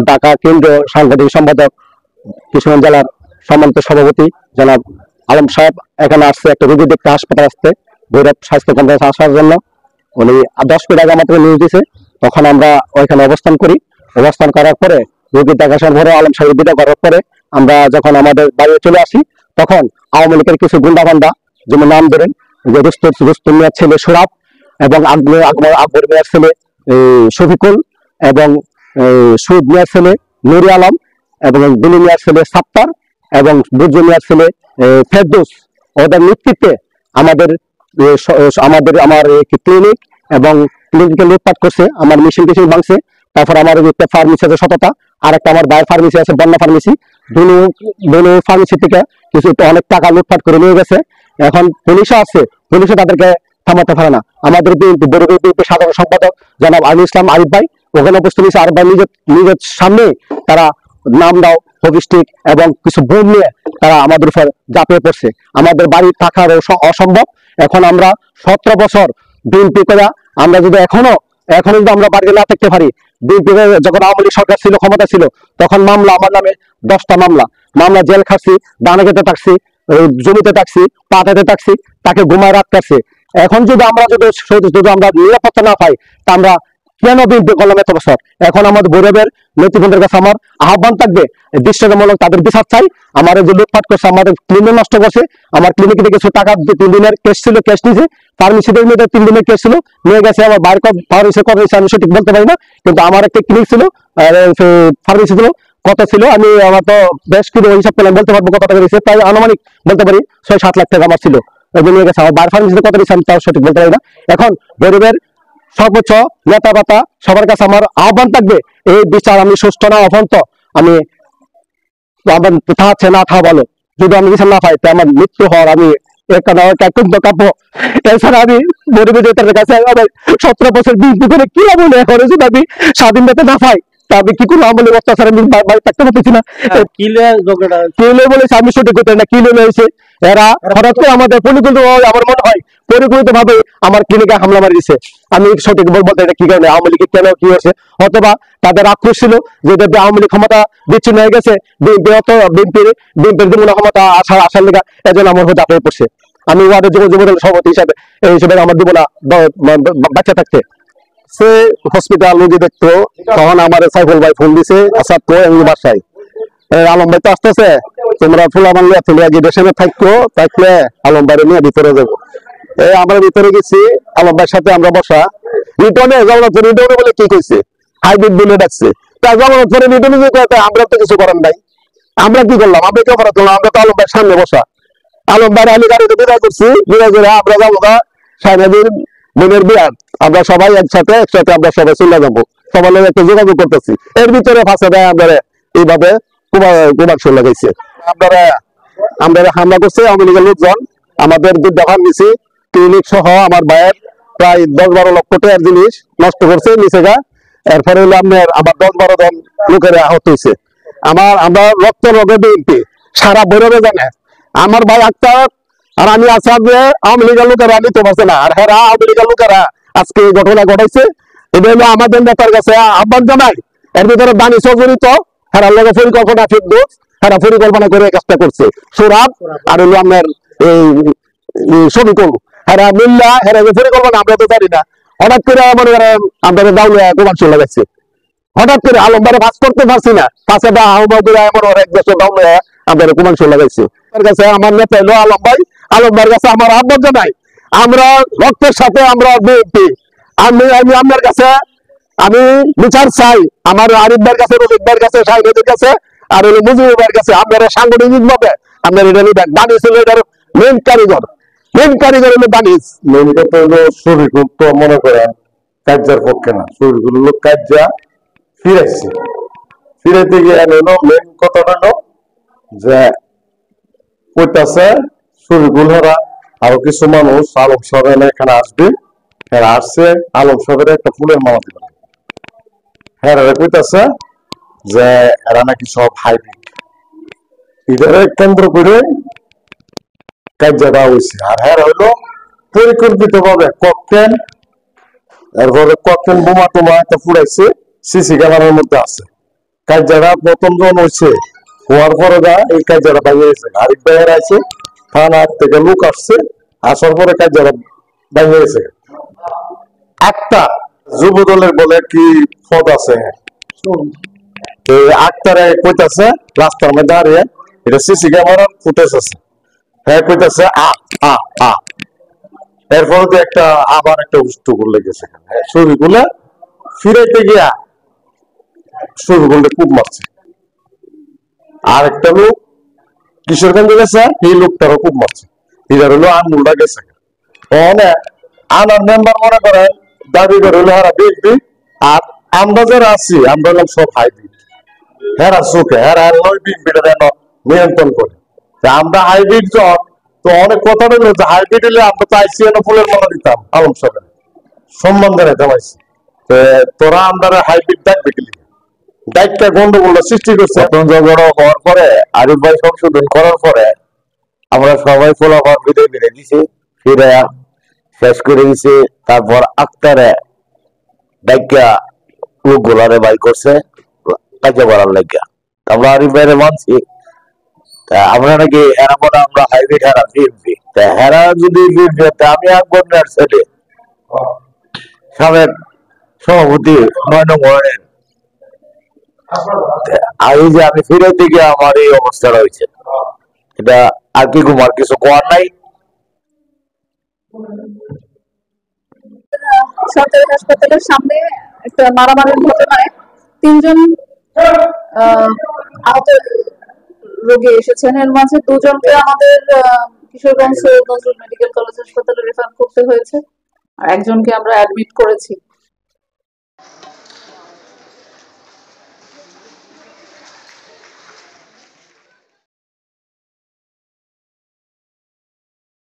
ঢাকা কেন্দ্রীয় সাংগঠনিক সম্পাদক, কিশোরগঞ্জ জেলার সম্মানিত সভাপতি জনাব আলম সাহেব এখানে আসছে একটা রোগী দেখতে, হাসপাতাল আসতে, ভৈরব স্বাস্থ্য কমপ্লেক্সে আসার জন্য। উনি 10 মিনিট আগে আমাদের নিউজ দিয়েছে, তখন আমরা ওইখানে অবস্থান করি। অবস্থান করার পরে রোগী দেখাশোনার পরে আলম সাহেব বিদায় করার পরে আমরা যখন আমাদের বাড়ি চলে আসি, তখন আওয়ামী লীগের কিছু গুন্ডাবান্ডা, যেমন নাম ধরেন যে রুস্তম মিয়ার ছেলে সুরাব এবং আকবর মিয়ার ছেলে শফিকুল এবং সুদ মিয়ার ছেলে নুরি আলম এবং দিলী মিয়ার ছেলে সাত্তার এবং বুজু মিয়ার ছেলে ফেরদৌস, ওদের নেতৃত্বে আমাদের আমার ক্লিনিক এবং ক্লিনিকে লুটপাট করছে, আমার মেশিন টেশিন ভাঙছে। তারপর আমার একটা ফার্মেসি আছে সততা, আর একটা আমার বাইরের ফার্মেসি আছে বন্যা ফার্মেসি, দুটো ফার্মেসি থেকে কিছু অনেক টাকা লুটপাট করে নিয়ে গেছে। এখন পুলিশও আছে, পুলিশও তাদেরকে থামাতে পারে না। আমাদের সাধারণ সম্পাদক জনাব আলী ইসলাম আরিফ ভাই ওখানে উপস্থিত হয়েছে। আরিফ ভাই নিজের সামনে তারা নাম দাও হকিস্টিক এবং কিছু বোম নিয়ে তারা আমাদের উপর ঝাঁপিয়ে পড়ছে। আমাদের বাড়ি থাকার অসম্ভব। এখন আমরা 17 বছর বিএনপি করে আমরা যদি এখনো যদি আমরা বাড়িতে না থাকতে পারি, বিএনপি যখন আওয়ামী লীগ সরকার ছিল, ক্ষমতা ছিল, তখন মামলা আমার নামে 10টা মামলা জেল খাচ্ছি, দানা খেতে থাকছি, জমিতে থাকছি, পাটাতে থাকছি, তাকে ঘুমায় রাখতেছে। এখন যদি আমরা নিরাপত্তা না পাই, তা আমরা কেন বিএনপি করলাম এত বছর? এখন আমাদের ভৈরবের নেতৃবৃন্দের কাছে আমার আহ্বান থাকবে, দৃষ্টান্তমূলক তাদের বিচার চাই। আমার যে লুটপাট করছে, আমাদের ক্লিনিক নষ্ট করছে, আমার ক্লিনিকে কিছু টাকা 3 দিনের কেস ছিল, কেস নিয়েছে, ফার্মেসিদের মধ্যে 3 দিনের কেস ছিল, নিয়ে গেছে। আমার বাইরে ফার্মেসি কত হয়েছে আমি সঠিক বলতে পারি না, কিন্তু আমার একটা ক্লিনিক ছিল, ফার্মেসি ছিল, কত ছিল আমি আমার তো বেশ কিছু হিসাব করলাম, বলতে পারবো কত টাকা দিয়েছে, তাই আনুমানিক বলতে পারি 6-7 লাখ টাকা আমার ছিল, নিয়ে গেছে। আমার বাইরে ফার্মেসিতে কত দিয়েছে আমি তাও সঠিক বলতে পারি না। এখন ভৈরবের সর্বোচ্চ নেতা পাতা সবার কাছে আমার আহ্বান থাকবে, এই বিচার আমি সুষ্ঠু না অফন্ত আমি থাকছে না থা বলো, যদি আমি বিচার না পাই তো আমার মৃত্যু হওয়ার আমি কাব্য। এছাড়া আমি মরিবের কাছে 17 বছর বিএনপি করে কি বলে এখন যদি আমি স্বাধীনতা না পাই, তা আমি কি করবো? আমলে অত্যাচার আমি বাড়ি থাকতে পারতেছি না। কিলে বলেছে আমি সঠিক করতে না, কিলে হয়েছে এরা হঠাৎ করে আমাদের আমার মনে হয় পরিকল্পিত ভাবে আমার ক্লিনিকে হামলা মারি দিচ্ছে। আমি সঠিক বলতে এটা কি কারণে, আওয়ামী লীগের কেন কি হয়েছে, অথবা তাদের আক্রোশ ছিল যে আওয়ামী লীগ ক্ষমতা বিচ্ছিন্ন হয়ে গেছে, বিএনপির যেমন ক্ষমতা আসার লেখা এজন্য আমার হতে আপনি পড়ছে। আমি ওয়ার্ডের যুবদল সভাপতি হিসাবে এই হিসেবে আমার দিব না বাচ্চা থাকতে। সে হসপিটাল রোগী দেখতো, তখন আমার সাইফুল ভাই ফোন দিছে আসাদ বাসায়, আলম ভাই তো আসতেছে, তোমরা ফুলা মানলে ফুলিয়া গিয়ে দেশে থাকলে আলম ভাই নিয়ে ভিতরে যাবো। আমরা ভিতরে গেছি, আলম ভাইয়ের সাথে আমরা বসা, রিটনে বলে কি কইছে হাইব্রিড বিলে ডাকছে, আমরা তো কিছু করার নাই। আমরা কি করলাম? আমরা কি অপরাধ করলাম? আমরা তো আলম ভাইয়ের সামনে বসা, আলম ভাই আলী গাড়িতে বিদায় করছি, বিদায় করে আমরা যাবো সাইনাদির বোনের বিয়ার, আমরা সবাই একসাথে আমরা সবাই চলে যাবো, সবার লোক একটা যোগাযোগ করতেছি। এর ভিতরে ফাঁসে দেয় আমরা এইভাবে কুমার লাগাইছে, আমরা হামলা করছে আওয়ামী লীগের লোকজন। আমাদের দুধ ফার্মেসি ক্লিনিক সহ আমার ভাইয়ের প্রায় 10-12 লক্ষ টাকার জিনিস নষ্ট করছে নিচে গা। এরপরে হলো আমার 10-12 জন লোকের আহত হয়েছে। আমরা রক্ত রোগে বিএনপি সারা ভৈরবে জানে। আমার ভাই আক্তার আর আমি আসাদ আওয়ামী লীগের লোকেরা নিতে পারছে না, আর হ্যাঁ আওয়ামী লীগের লোকেরা আজকে এই ঘটনা ঘটাইছে। এটা হলো আমাদের নেতার কাছে আহ্বান জানাই। এর ভিতরে দানি জড়িত, হ্যাঁ লোকের পরিকল্পনা ফিরদৌস, হ্যাঁ পরিকল্পনা করে কাজটা করছে সুরাব, আর হলো আপনার এই শফিকুল, হ্যাঁ মিল্লা, হ্যাঁ পরিকল্পনা আমরা তো জানি না। হঠাৎ করে মনে করেন আমাদের দাউলিয়া কুমার চলে গেছে, হঠাৎ করে আলম ভাই ভাজ করতে পারছি না, পাশে বা আহ্বান করে এমন এক দেশে দাউলিয়া আমাদের কুমার চলে গেছে। কাছে আমার নেতা হলো আলম ভাইয়ের কাছে আমার আহ্বান জানাই, আমরা রক্তের সাথে আমরা বিএনপি, আমি আপনার কাছে আমি বিচার চাই, আমার আরিফ ভাইয়ের কাছে, রফিক ভাইয়ের কাছে, শাহিদের কাছে, আর হলো মুজিবুর ভাইয়ের কাছে। আপনারা সাংগঠনিক ভাবে আপনার এটা নিবেন। দানিশ হলো এটার মেন কারিগর হলো দানিশ। মেন কথা হলো শরীরগুলো তো মনে করেন কার্যার পক্ষে না, শরীরগুলো হলো কার্যা ফিরাইতে গিয়ে হলো মেন কথাটা হলো যে কইতাছে শরীরগুলোরা আরো কিছু মানুষ আলম সাহেব এখানে আসবে, এরা আসছে আলম সাহেবের একটা ফুলের মালা দিবে। হ্যাঁ কইতাছে যে এরা নাকি সব হাইব্রিড, এটারে কেন্দ্র করে কার্য দেওয়া হয়েছে। আর হ্যাঁ হইলো পরিকল্পিত ভাবে ককটেল, এরপরে ককটেল বোমা টোমা একটা ফুড়াইছে, সিসি ক্যামেরার মধ্যে আছে। কাজটা প্রথম জন হয়েছে, হওয়ার পরে এই কাজটা বাইরে গেছে। আরেক ভাইয়ের আছে থানা থেকে লোক আসছে, আসার পরে কাজটা বাইরে গেছে। আক্তার যুব দলের বলে কি পদ আছে, আক্তারে কইতাছে রাস্তার মধ্যে দাঁড়িয়ে, এটা সিসি ক্যামেরার ফুটেজ আছে, হ্যাঁ কইতাছে এরপরে তো একটা আবার একটা উষ্ঠ করলে গেছে, শরীরগুলা ফিরাইতে গিয়া শরীরগুলো খুব মারছে। আর একটা লোক কিশোরগঞ্জে গেছে, এই লোকটারও খুব মারছে। এটার হলো আঙুলটা গেছে। আনার মেম্বার মনে করেন দাবি করে হলো হারা বিএনপি, আর আমরা যারা আছি আমরা হলাম সব হাইব্রিড। হেরা চোখে হেরা বিএনপিটা যেন নিয়ন্ত্রণ করে। আমরা হাইব্রিড জন, তো অনেক কথা বললো যে হাইব্রিড হলে আমরা তো আইসিএন ফুলের মালা দিতাম আলম সাহেবের সম্মান জানাইতাম আইসি। তোরা আমরা হাইব্রিড দেখবে গেলি দায়িত্বটা গন্ডগোল সৃষ্টি করছে। ঝগড়া হওয়ার পরে আরিফ ভাই সংশোধন করার পরে আমরা সবাই ফলাফল বিদায় মিলে দিছি, ফিরে শেষ করে দিছি। তারপর আক্তারে ডাইকা লোক গোলারে বাই করছে কাজে বাড়ার লাগিয়া। আমরা আরিফ ভাইরে মানছি, আমরা নাকি এরা বলে আমরা হাইব্রিড হেরা বিএনপি। হেরা যদি বিএনপি, আমি আকবর ছেলে সাবেক সভাপতি ৯ নং ওয়ার্ডের, এই যে আমি ফিরে দিকে আমার এই অবস্থা রয়েছে, এটা আর কি কুমার কিছু করার নাই। সরকারি হাসপাতালের সামনে একটা মারামারির ঘটনায় ৩ জন আহত রোগী এসেছেন। এর মাঝে 2 জনকে আমাদের কিশোরগঞ্জ সৈয়দ নজরুল মেডিকেল কলেজ হাসপাতালে রেফার করতে হয়েছে, আর একজনকে আমরা অ্যাডমিট করেছি।